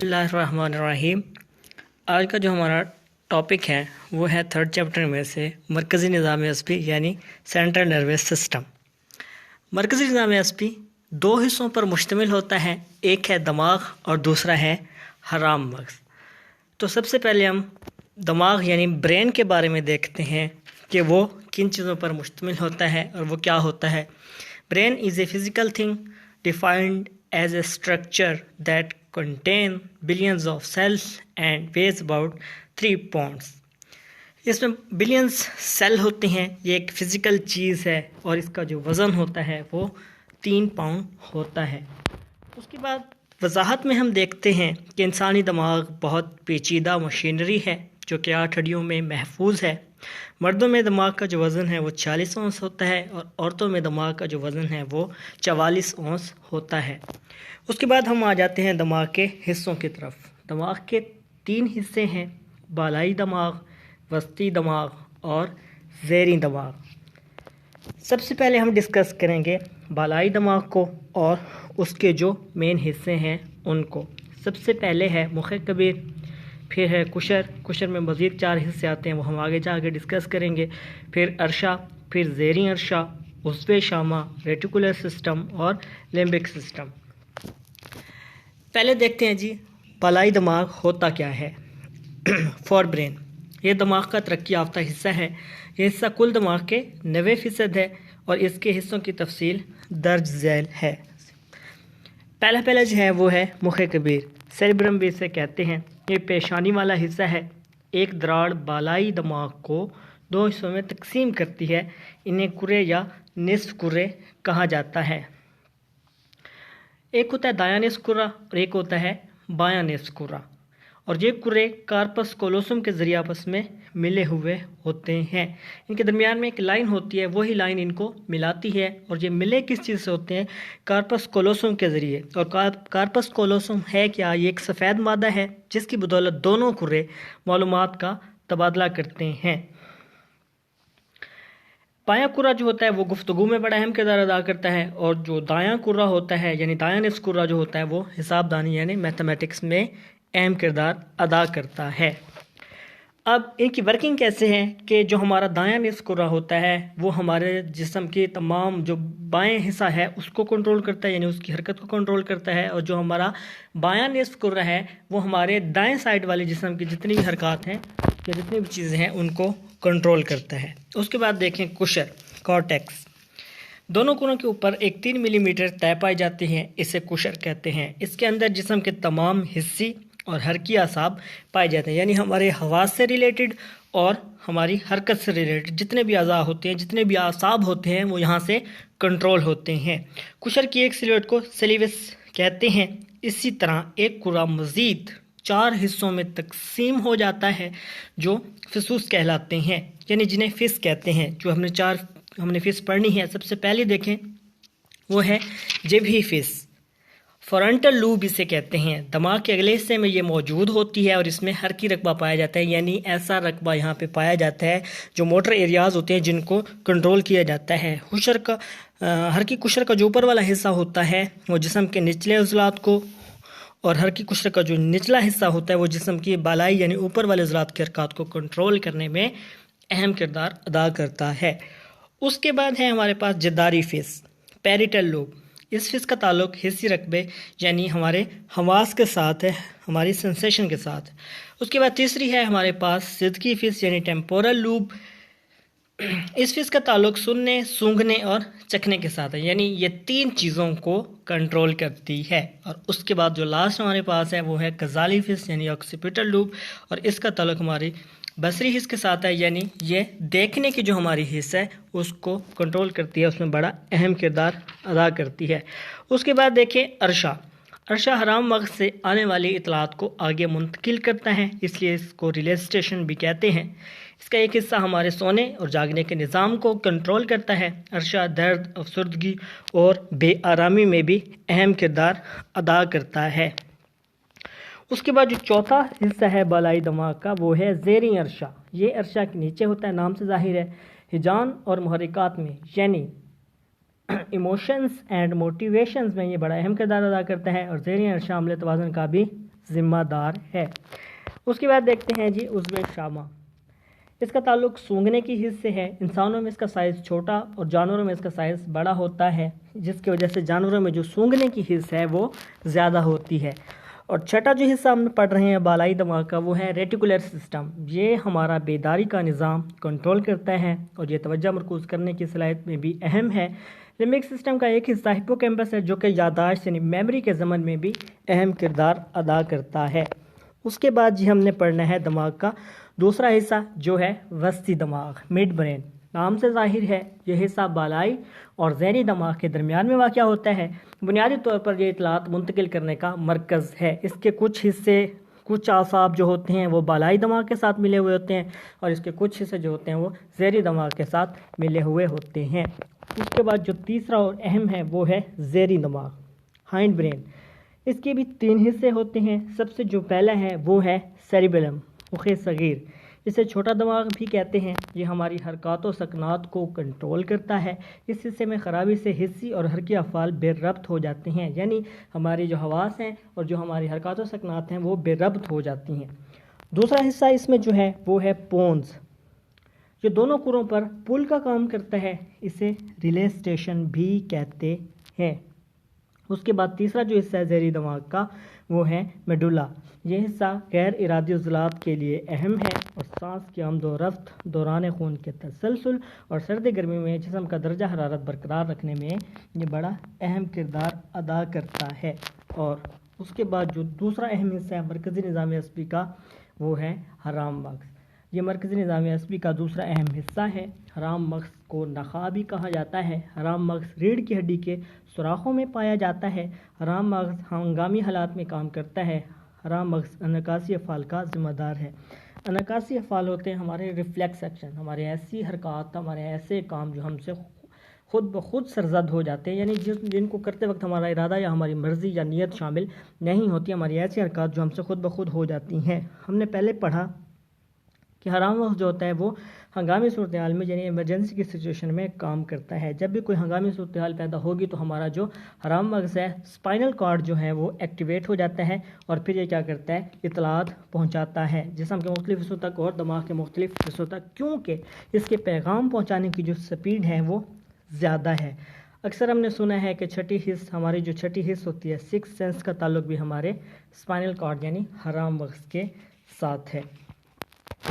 اللہ الرحمن الرحیم۔ آج کا جو ہمارا ٹاپک ہے وہ ہے تھرڈ چیپٹر میں سے مرکزی نظام عصبی یعنی سینٹرل نروس سسٹم۔ مرکزی نظام عصبی دو حصوں پر مشتمل ہوتا ہے، ایک ہے دماغ اور دوسرا ہے حرام مغز۔ تو سب سے پہلے ہم دماغ یعنی برین کے بارے میں دیکھتے ہیں کہ وہ کن چیزوں پر مشتمل ہوتا ہے اور وہ کیا ہوتا ہے۔ Brain is a physical thing defined as a structure that contain billions of cells and weighs about 3 pounds۔ اس میں بلینز سیل ہوتے ہیں، یہ ایک فزیکل چیز ہے اور اس کا جو وزن ہوتا ہے وہ 3 پاؤنڈ ہوتا ہے۔ اس کے بعد وضاحت میں ہم دیکھتے ہیں کہ انسانی دماغ بہت پیچیدہ مشینری ہے جو کہ 8 ہڈیوں میں محفوظ ہے۔ مردوں میں دماغ کا جو وزن ہے وہ 40 اونس ہوتا ہے اور عورتوں میں دماغ کا جو وزن ہے وہ 44 اونس ہوتا ہے۔ اس کے بعد ہم آ جاتے ہیں دماغ کے حصوں کی طرف۔ دماغ کے 3 حصے ہیں، بالائی دماغ، وسطی دماغ اور زیریں دماغ۔ سب سے پہلے ہم ڈسکس کریں گے بالائی دماغ کو اور اس کے جو مین حصے ہیں ان کو۔ سب سے پہلے ہے مخ کبیر، پھر ہے کشر میں مزید 4 حصے آتے ہیں، وہ ہم آگے جا کے ڈسکس کریں گے۔ پھر عرشہ، پھر زیریں عرشہ، عضو شامہ، ریٹیکولر سسٹم اور لمبک سسٹم۔ پہلے دیکھتے ہیں جی بالائی دماغ ہوتا کیا ہے۔ فور برین، یہ دماغ کا ترقی یافتہ حصہ ہے۔ یہ حصہ کل دماغ کے 90% ہے اور اس کے حصوں کی تفصیل درج ذیل ہے۔ پہلا جو ہے وہ ہے مخ کبیر، سیریبرم بھی اسے کہتے ہیں۔ یہ پیشانی والا حصہ ہے۔ ایک دراڑ بالائی دماغ کو 2 حصوں میں تقسیم کرتی ہے، انہیں کرے یا نصف کرے کہا جاتا ہے۔ ایک ہوتا ہے دایاں نصف کرہ اور ایک ہوتا ہے بایاں نصف کرہ، اور یہ کرے کارپس کولوسم کے ذریعے آپس میں ملے ہوئے ہوتے ہیں۔ ان کے درمیان میں ایک لائن ہوتی ہے، وہی لائن ان کو ملاتی ہے، اور یہ ملے کس چیز سے ہوتے ہیں؟ کارپس کولوسم کے ذریعے۔ اور کارپس کولوسم ہے کیا؟ یہ ایک سفید مادہ ہے جس کی بدولت دونوں کرے معلومات کا تبادلہ کرتے ہیں۔ بایاں کرہ جو ہوتا ہے وہ گفتگو میں بڑا اہم کردار ادا کرتا ہے، اور جو دایاں کرہ ہوتا ہے یعنی دایاں نصف کرہ جو ہوتا ہے وہ حساب دانی یعنی میتھمیٹکس میں اہم کردار ادا کرتا ہے۔ اب ان کی ورکنگ کیسے ہے کہ جو ہمارا دایاں نصف کرہ ہوتا ہے وہ ہمارے جسم کے تمام جو بائیں حصہ ہے اس کو کنٹرول کرتا ہے، یعنی اس کی حرکت کو کنٹرول کرتا ہے، اور جو ہمارا بایاں نصف کرہ ہے وہ ہمارے دائیں سائڈ والے جسم کی جتنی بھی حرکات ہیں یا جتنی بھی چیزیں ہیں ان کو کنٹرول کرتا ہے۔ اس کے بعد دیکھیں کشر، کارٹیکس۔ دونوں کنوں کے اوپر ایک 3 ملی میٹر طے پائی جاتی ہیں، اسے کشر کہتے ہیں۔ اس کے اندر جسم کے تمام حصی اور حرکی اعصاب پائے جاتے ہیں، یعنی ہمارے حواس سے ریلیٹڈ اور ہماری حرکت سے ریلیٹڈ جتنے بھی اعضاء ہوتے ہیں، جتنے بھی اعصاب ہوتے ہیں وہ یہاں سے کنٹرول ہوتے ہیں۔ کشر کی ایک سلیوٹ کو سلیوس کہتے ہیں۔ اسی طرح ایک کرہ مزید 4 حصوں میں تقسیم ہو جاتا ہے جو فصوص کہلاتے ہیں، یعنی جنہیں فس کہتے ہیں۔ جو ہم نے فس پڑھنی ہے، سب سے پہلے دیکھیں وہ ہے جبہی فس، فرنٹل لوب اسے کہتے ہیں۔ دماغ کے اگلے حصے میں یہ موجود ہوتی ہے اور اس میں حرکی رقبہ پایا جاتا ہے، یعنی ایسا رقبہ یہاں پہ پایا جاتا ہے جو موٹر ایریاز ہوتے ہیں جن کو کنٹرول کیا جاتا ہے۔ حرکی کشر کا جو اوپر والا حصہ ہوتا ہے وہ جسم کے نچلے عضلات کو، اور حرکی کشر کا جو نچلا حصہ ہوتا ہے وہ جسم کی بالائی یعنی اوپر والے عضلات کی حرکات کو کنٹرول کرنے میں اہم کردار ادا کرتا ہے۔ اس کے بعد ہے ہمارے پاس جداری فس، پیریٹل لوب۔ اس فس کا تعلق حسی رقبے یعنی ہمارے حواس کے ساتھ ہے، ہماری سنسیشن کے ساتھ۔ اس کے بعد تیسری ہے ہمارے پاس صدقی فس یعنی ٹیمپورل لوب۔ اس فس کا تعلق سننے، سونگھنے اور چکھنے کے ساتھ ہے، یعنی یہ 3 چیزوں کو کنٹرول کرتی ہے۔ اور اس کے بعد جو لاسٹ ہمارے پاس ہے وہ ہے غزالی فس یعنی آکسیپیٹل لوب، اور اس کا تعلق ہماری بصری حص کے ساتھ ہے، یعنی یہ دیکھنے کی جو ہماری حص ہے اس کو کنٹرول کرتی ہے، اس میں بڑا اہم کردار ادا کرتی ہے۔ اس کے بعد دیکھیں عرشہ۔ عرشہ حرام مغز سے آنے والی اطلاعات کو آگے منتقل کرتا ہے، اس لیے اس کو ریلے اسٹیشن بھی کہتے ہیں۔ اس کا ایک حصہ ہمارے سونے اور جاگنے کے نظام کو کنٹرول کرتا ہے۔ عرشہ درد، افسردگی اور بے آرامی میں بھی اہم کردار ادا کرتا ہے۔ اس کے بعد جو چوتھا حصہ ہے بالائی دماغ کا وہ ہے زیریں عرشہ۔ یہ عرشہ کے نیچے ہوتا ہے، نام سے ظاہر ہے۔ ہجان اور محرکات میں یعنی ایموشنز اینڈ موٹیویشنز میں یہ بڑا اہم کردار ادا کرتا ہے، اور زیریں عرشہ عمل توازن کا بھی ذمہ دار ہے۔ اس کے بعد دیکھتے ہیں جی عضو شامہ، اس کا تعلق سونگھنے کی حص سے ہے۔ انسانوں میں اس کا سائز چھوٹا اور جانوروں میں اس کا سائز بڑا ہوتا ہے، جس کی وجہ سے جانوروں میں جو سونگھنے کی حص ہے وہ زیادہ ہوتی ہے۔ اور چھٹا جو حصہ ہم پڑھ رہے ہیں بالائی دماغ کا، وہ ہے ریٹیکولر سسٹم۔ یہ ہمارا بیداری کا نظام کنٹرول کرتا ہے اور یہ توجہ مرکوز کرنے کی صلاحیت میں بھی اہم ہے۔ لمبک سسٹم کا ایک حصہ ہپو کیمپس ہے، جو کہ یادداشت یعنی میموری کے ضمن میں بھی اہم کردار ادا کرتا ہے۔ اس کے بعد جی ہم نے پڑھنا ہے دماغ کا دوسرا حصہ، جو ہے وسطی دماغ، مڈ برین۔ نام سے ظاہر ہے یہ حصہ بالائی اور ذہنی دماغ کے درمیان میں واقع ہوتا ہے۔ بنیادی طور پر یہ اطلاعات منتقل کرنے کا مرکز ہے۔ اس کے کچھ حصے، کچھ اعصاب جو ہوتے ہیں وہ بالائی دماغ کے ساتھ ملے ہوئے ہوتے ہیں، اور اس کے کچھ حصے جو ہوتے ہیں وہ ذہنی دماغ کے ساتھ ملے ہوئے ہوتے ہیں۔ اس کے بعد جو تیسرا اور اہم ہے وہ ہے زیریں دماغ، ہائنڈ برین۔ اس کے بھی 3 حصے ہوتے ہیں۔ سب سے جو پہلا ہے وہ ہے سیریبیلم، مخ صغیر، اسے چھوٹا دماغ بھی کہتے ہیں۔ یہ ہماری حرکات و سکنات کو کنٹرول کرتا ہے۔ اس حصے میں خرابی سے حسی اور حرکی افعال بے ربط ہو جاتے ہیں، یعنی ہماری جو حواس ہیں اور جو ہماری حرکات و سکنات ہیں وہ بے ربط ہو جاتی ہیں۔ دوسرا حصہ اس میں جو ہے وہ ہے پونز، جو دونوں کروں پر پل کا کام کرتا ہے، اسے ریلے اسٹیشن بھی کہتے ہیں۔ اس کے بعد تیسرا جو حصہ ہے ذہنی دماغ کا وہ ہے میڈولا۔ یہ حصہ غیر ارادی عضلات کے لیے اہم ہے اور سانس کی آمد و رفت، دوران خون کے تسلسل اور سردی گرمی میں جسم کا درجہ حرارت برقرار رکھنے میں یہ بڑا اہم کردار ادا کرتا ہے۔ اور اس کے بعد جو دوسرا اہم حصہ ہے مرکزی نظام عصبی کا وہ ہے حرام مغز۔ یہ مرکزی نظام عصبی کا دوسرا اہم حصہ ہے۔ حرام مغز کو نخاع بھی کہا جاتا ہے۔ حرام مغز ریڑھ کی ہڈی کے سوراخوں میں پایا جاتا ہے۔ حرام مغز ہنگامی حالات میں کام کرتا ہے۔ حرام مغز انعکاسی افعال کا ذمہ دار ہے۔ انعکاسی افعال ہوتے ہیں ہمارے ریفلیکس ایکشن، ہمارے ایسی حرکات، ہمارے ایسے کام جو ہم سے خود بخود سرزد ہو جاتے ہیں، یعنی جن کو کرتے وقت ہمارا ارادہ یا ہماری مرضی یا نیت شامل نہیں ہوتی، ہماری ایسی حرکات جو ہم سے خود بخود ہو جاتی ہیں۔ ہم نے پہلے پڑھا کہ حرام مغز جو ہوتا ہے وہ ہنگامی صورتحال میں یعنی ایمرجنسی کی سچویشن میں کام کرتا ہے۔ جب بھی کوئی ہنگامی صورتحال پیدا ہوگی تو ہمارا جو حرام مغز ہے، اسپائنل کارڈ جو ہے وہ ایکٹیویٹ ہو جاتا ہے اور پھر یہ کیا کرتا ہے، اطلاعات پہنچاتا ہے جسم کے مختلف حصوں تک اور دماغ کے مختلف حصوں تک، کیونکہ اس کے پیغام پہنچانے کی جو سپیڈ ہے وہ زیادہ ہے۔ اکثر ہم نے سنا ہے کہ چھٹی حص، ہماری جو چھٹی حص ہوتی ہے سکس سینس کا تعلق بھی ہمارے اسپائنل کارڈ یعنی حرام مغز کے ساتھ ہے۔